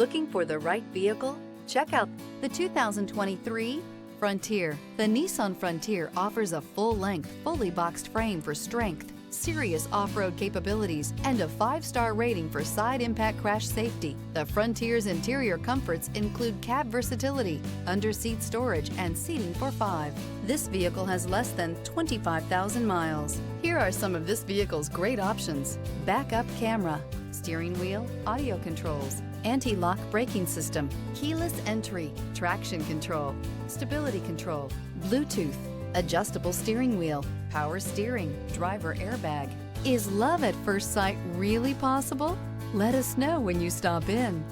Looking for the right vehicle? Check out the 2023 Frontier. The Nissan Frontier offers a full-length, fully boxed frame for strength, serious off-road capabilities, and a 5-star rating for side impact crash safety. The Frontier's interior comforts include cab versatility, under-seat storage, and seating for 5. This vehicle has less than 25,000 miles. Here are some of this vehicle's great options: backup camera, steering wheel audio controls, anti-lock braking system, keyless entry, traction control, stability control, Bluetooth, adjustable steering wheel, power steering, driver airbag. Is love at first sight really possible? Let us know when you stop in.